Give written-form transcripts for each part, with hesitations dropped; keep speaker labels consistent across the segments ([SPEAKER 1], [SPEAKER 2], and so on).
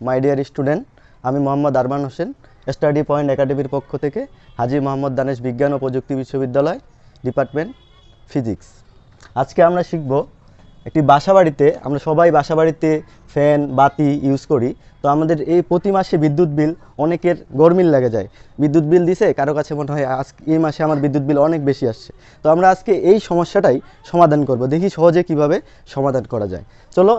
[SPEAKER 1] My dear student, আমি Mohammad Arman Hossain, study point একাডেমির পক্ষ থেকে হাজী মোহাম্মদ দানেশ বিজ্ঞান ও প্রযুক্তি বিশ্ববিদ্যালয়, ডিপার্টমেন্ট ফিজিক্স। আজকে আমরা শিখব একটি বাসাবাড়িতে, আমরা সবাই বাসাবাড়িতে ফ্যান বাতি ইউজ করি। তো আমাদের এই প্রতি মাসে বিদ্যুৎ বিল অনেকের গরমিল লেগে যায়। বিদ্যুৎ বিল দিছে, কারো কাছে মনে হয় আজকে এই মাসে আমার বিদ্যুৎ বিল অনেক বেশি আসছে। তো আমরা আজকে এই সমস্যাটাই সমাধান করব, দেখি সহজে কিভাবে সমাধান করা যায়। চলো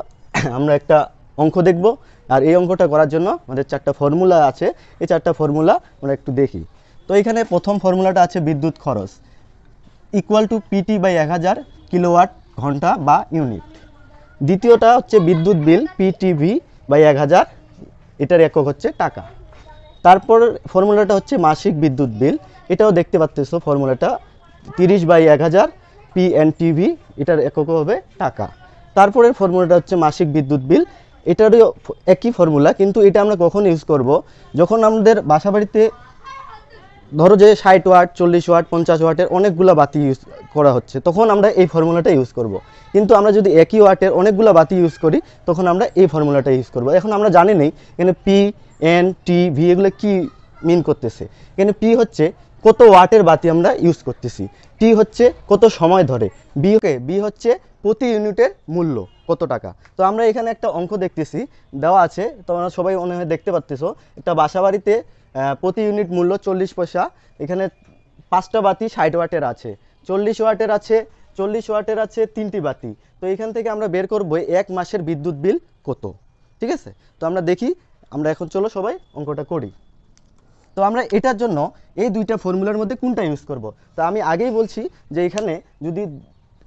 [SPEAKER 1] আমরা একটা অঙ্ক দেখব। আর এই অঙ্কটা করার জন্য আমাদের চারটা ফর্মুলা আছে, এই চারটা ফর্মুলা আমরা একটু দেখি। তো এখানে প্রথম ফর্মুলাটা আছে বিদ্যুৎ খরচ equal to PT by 1000 kilowatt ঘন্টা বা ইউনিট। দ্বিতীয়টা হচ্ছে বিদ্যুৎ বিল পিটিভি বাই 1000, এটার একক হচ্ছে টাকা। তারপর ফর্মুলাটা হচ্ছে মাসিক বিদ্যুৎ বিল, এটাও দেখতে পাচ্তেছো ফর্মুলাটা 30 বাই 1000 পিএনটিভি, এটার একক হবে টাকা। তারপরের ফর্মুলাটা হচ্ছে মাসিক বিদ্যুৎ বিল, এটারও একই ফর্মুলা, কিন্তু এটা আমরা কখন ইউজ করব? যখন আমাদের বাসাবাড়িতে ধরো যে 60 ওয়াট 40 ওয়াট 50 ওয়াটের অনেকগুলো বাতি ইউজ করা হচ্ছে, তখন আমরা এই ফর্মুলাটা ইউজ করব। কিন্তু আমরা যদি একই ওয়াটের অনেকগুলো বাতি ইউজ করি, তখন আমরা এই ফর্মুলাটা ইউজ করব। এখন আমরা জানি নেই এখানে পি এন টি ভি এগুলো কি মিন করতেছে। এখানে পি হচ্ছে কত ওয়াটের বাতি আমরা ইউজ করতেছি, টি হচ্ছে কত সময় ধরে, বি হচ্ছে প্রতি ইউনিটের মূল্য কত টাকা। তো আমরা এখানে একটা অঙ্ক দেখতেছি দেওয়া আছে, তোমরা সবাই মনে হয় দেখতে পাচ্তেছো। একটা বাসাবাড়িতে প্রতি ইউনিট মূল্য 40 পয়সা। এখানে 5টা বাতি 60 ওয়াটের আছে, 40 ওয়াটের আছে, 40 ওয়াটের আছে 3টি বাতি। তো এখান থেকে আমরা বের করব এক মাসের বিদ্যুৎ বিল কত। ঠিক আছে, তো আমরা দেখি। আমরা এখন চলো সবাই অঙ্কটা করি। তো আমরা এটার জন্য এই দুইটা ফর্মুলার মধ্যে কোনটা ইউজ করব? তো আমি আগেই বলছি যে এখানে যদি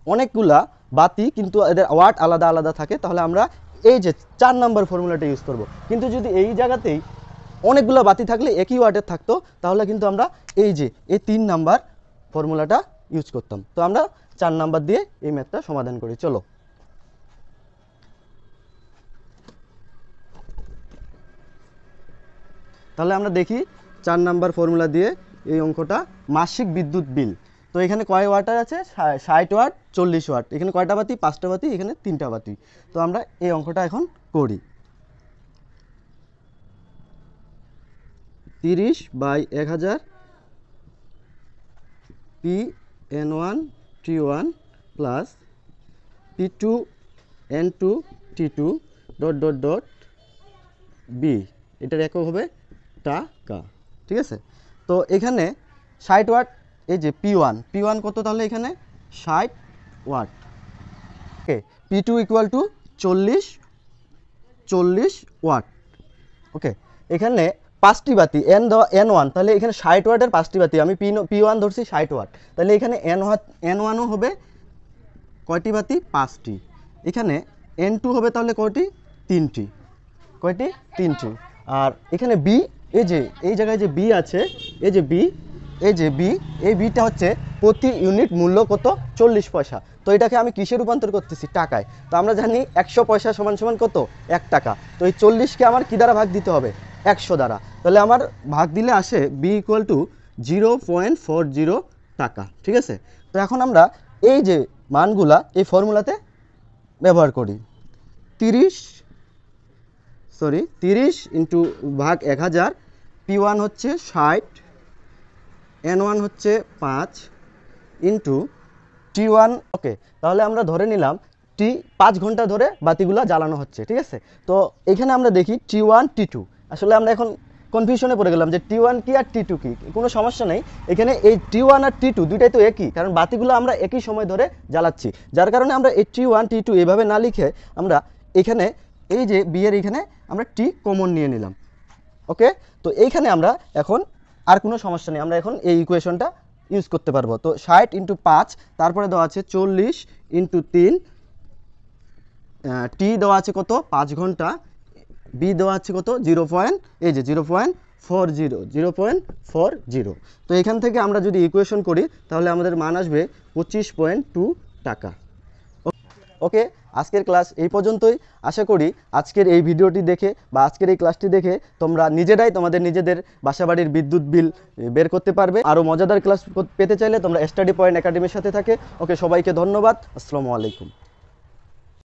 [SPEAKER 1] অনেকগুলা বাতি কিন্তু এদের ওয়াট আলাদা আলাদা থাকে, তাহলে আমরা এই যে 4 নাম্বার ফর্মুলাটা ইউজ করব। কিন্তু যদি এই জায়গাতেই অনেকগুলো বাতি থাকলে একই ওয়াটের থাকতো, তাহলে কিন্তু আমরা এই যে এই 3 নাম্বার ফর্মুলাটা ইউজ করতাম। তো আমরা 4 নাম্বার দিয়ে এই ম্যাথটা সমাধান করি, চলো। তাহলে আমরা দেখি 4 নাম্বার ফর্মুলা দিয়ে এই অঙ্কটা, মাসিক বিদ্যুৎ বিল। তো এখানে কয় ওয়াটার আছে? 60 ওয়াট 40 ওয়াট। এখানে কয়টা বাতি? 5টা বাতি, এখানে 3টা বাতি। তো আমরা এই অঙ্কটা এখন করি। 30 by 1000 P N one T one plus P two N two T two dot dot dot B, এটার একক হবে টাকা। ঠিক আছে, তো এখানে 60 ওয়াট, এই যে পি ওয়ান কত? তাহলে এখানে 60 watt. Okay, P two equal to 40 watt. Okay, এখানে 5টি বাতি এন ওয়ান, তাহলে এখানে 60 ওয়াটের 5টি বাতি, আমি পি ওয়ান ধরছি 60 ওয়াট, তাহলে এখানে এন ওয়ানও হবে কয়টি বাতি? 5টি। এখানে এন টু হবে তাহলে কয়টি? 3টি। কয়টি? 3টি। আর এখানে বি, এই যে এই জায়গায় যে বি আছে, এই যে বি, এই বিটা হচ্ছে প্রতি ইউনিট মূল্য কত? 40 পয়সা। তো এটাকে আমি কিসে রূপান্তর করতেছি? টাকায়। তো আমরা জানি 100 পয়সা সমান সমান কত? 1 টাকা। তো এই 40কে আমার কি দ্বারা ভাগ দিতে হবে? 100 দ্বারা। তাহলে আমার ভাগ দিলে আসে বি ইকুয়াল টু 0.40 টাকা। ঠিক আছে, তো এখন আমরা এই যে মানগুলা এই ফর্মুলাতে ব্যবহার করি। 30 ইন্টু ভাগ 1000, পি ওয়ান হচ্ছে 60, এন ওয়ান হচ্ছে 5 ইন্টু টি ওয়ান। ওকে, তাহলে আমরা ধরে নিলাম 5 ঘন্টা ধরে বাতিগুলো জ্বালানো হচ্ছে। ঠিক আছে, তো এখানে আমরা দেখি টি ওয়ান টি টু, আসলে আমরা এখন কনফিউশনে পড়ে গেলাম যে টি ওয়ান কি আর টি টু কি। কোনো সমস্যা নেই, এখানে এই টি ওয়ান আর টি টু দুইটাই তো একই, কারণ বাতিগুলো আমরা একই সময় ধরে জ্বালাচ্ছি। যার কারণে আমরা এই টি ওয়ান টি টু এভাবে না লিখে আমরা এখানে এই যে বি এর এখানে আমরা টি কমন নিয়ে নিলাম। ওকে, তো এইখানে আমরা এখন আর কোনো সমস্যা নেই, আমরা এখন এই ইকুয়েশনটা ইউজ করতে পারবো। তো 60 ইন্টু 5, তারপরে দেওয়া আছে 40 ইন্টু 3, টি দেওয়া আছে কত? 5 ঘন্টা, বি দেওয়া আছে কত? 0.40। তো এখান থেকে আমরা যদি ইকুয়েশন করি, তাহলে আমাদের মান আসবে 25.2 টাকা। ওকে, আজকের ক্লাস এই পর্যন্তই। আশা করি আজকের এই ভিডিওটি দেখে বা আজকের এই ক্লাসটি দেখে তোমরা নিজেরাই তোমাদের নিজেদের বাসাবাড়ির বিদ্যুৎ বিল বের করতে পারবে। আরও মজাদার ক্লাস পেতে চাইলে তোমরা স্টাডি পয়েন্ট একাডেমির সাথে থাকে। ওকে, সবাইকে ধন্যবাদ। আসসালামু আলাইকুম।